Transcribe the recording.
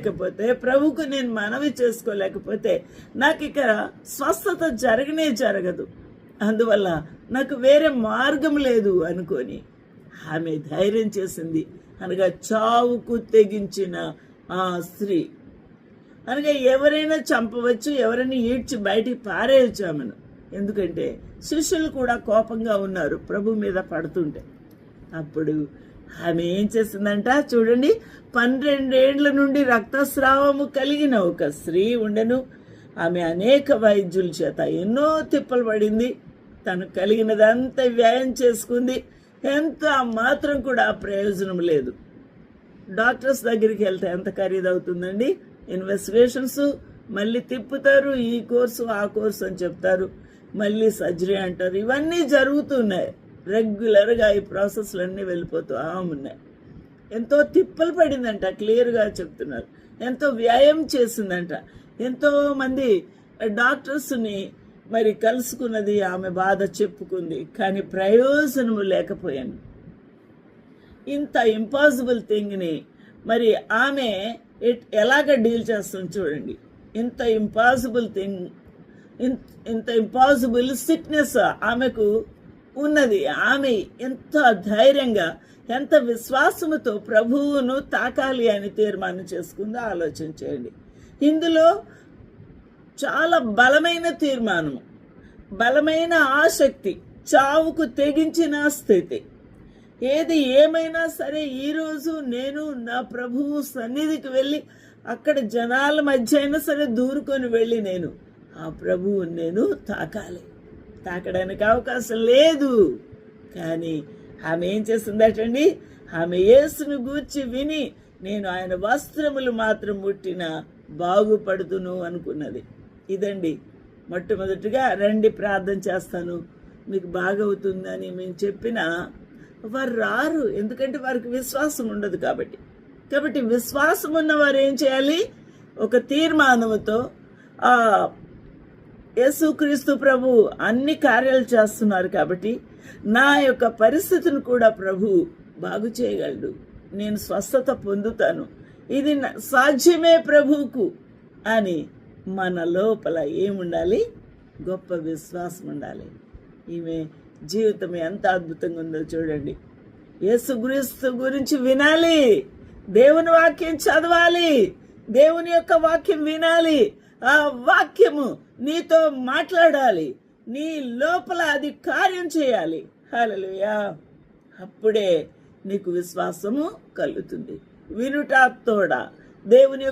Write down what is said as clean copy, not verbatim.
లేకపోతే, ప్రభువుకు నేను మనవి చేసుకోలేకపోతే నాకు ఇక స్వస్థత జరగదు. అందువల్ల నాకు వేరే మార్గం లేదు అనుకొని ఆమె ధైర్యం చేసింది. అనగా చావుకు తెగించిన ఆ స్త్రీ, అనగా ఎవరైనా చంపవచ్చు, ఎవరైనా ఈడ్చి బయటికి పారేయచ్చు ఆమెను. ఎందుకంటే శిష్యులు కూడా కోపంగా ఉన్నారు ప్రభు మీద పడుతుంటే. అప్పుడు ఆమె ఏం చేసిందంట చూడండి, 12 ఏండ్ల నుండి రక్తస్రావము కలిగిన ఒక స్త్రీ ఉండెను. ఆమె అనేక వైద్యుల చేత ఎన్నో తిప్పలు పడింది. తను కలిగినదంతా వ్యయం చేసుకుంది. ఎంత మాత్రం కూడా ప్రయోజనం లేదు. డాక్టర్స్ దగ్గరికి వెళ్తే ఎంత ఖరీదవుతుందండి? ఇన్వెస్టిగేషన్స్ మళ్ళీ తిప్పుతారు, ఈ కోర్సు ఆ కోర్సు అని చెప్తారు, మళ్ళీ సర్జరీ అంటారు. ఇవన్నీ జరుగుతున్నాయి రెగ్యులర్గా. ఈ ప్రాసెస్లన్నీ వెళ్ళిపోతూ ఉన్నాయి. ఎంతో తిప్పలు పడిందంట, క్లియర్గా చెప్తున్నారు. ఎంతో వ్యాయామం చేసిందంట. ఎంతో మంది డాక్టర్స్ని మరి కలుసుకున్నది, ఆమె బాధ చెప్పుకుంది, కానీ ప్రయోజనము లేకపోయాను. ఇంత ఇంపాసిబుల్ థింగ్ని మరి ఆమె ఎలాగ డీల్ చేస్తుంది చూడండి. ఇంత ఇంపాసిబుల్ సిక్నెస్ ఆమెకు ఉన్నది. ఆమె ఎంత ధైర్యంగా, ఎంత విశ్వాసముతో ప్రభువును తాకాలి అని తీర్మానం చేసుకుందో ఆలోచన చేయండి. ఇందులో చాలా బలమైన తీర్మానం, బలమైన ఆసక్తి, చావుకు తెగించిన స్థితి. ఏది ఏమైనా సరే ఈరోజు నేను నా ప్రభువు సన్నిధికి వెళ్ళి అక్కడ జనాల మధ్య అయినా సరే దూరుకొని వెళ్ళి నేను ఆ ప్రభువుని నేను తాకడానికి అవకాశం లేదు. కానీ ఆమె ఏం చేసిందటండి, ఆమె యేసును గూర్చి విని నేను ఆయన వస్త్రములు మాత్రం ముట్టినా బాగుపడుతును అనుకున్నది. ఇదండి మొట్టమొదటిగా రండి ప్రార్థన చేస్తాను మీకు బాగవుతుందని మేము చెప్పినా వారు రారు. ఎందుకంటే వారికి విశ్వాసం ఉండదు. కాబట్టి విశ్వాసం ఉన్నవారు ఏం చేయాలి? ఒక తీర్మానముతో యేసుక్రీస్తు ప్రభు అన్ని కార్యాలు చేస్తున్నారు కాబట్టి నా యొక్క పరిస్థితిని కూడా ప్రభు బాగు చేయగలడు, నేను స్వస్థత పొందుతాను, ఇది సాధ్యమే ప్రభువుకు అని మన లోపల ఏముండాలి? గొప్ప విశ్వాసం ఉండాలి. ఈమె జీవితం ఎంత అద్భుతంగా ఉందో చూడండి. యేసుక్రీస్తు గురించి వినాలి, దేవుని వాక్యం చదవాలి, దేవుని యొక్క వాక్యం వినాలి, ఆ వాక్యము నీతో మాట్లాడాలి, నీ లోపల అది కార్యం చేయాలి. హల్లెలూయా! అప్పుడే నీకు విశ్వాసము కలుగుతుంది. వినుట తోడ దేవుని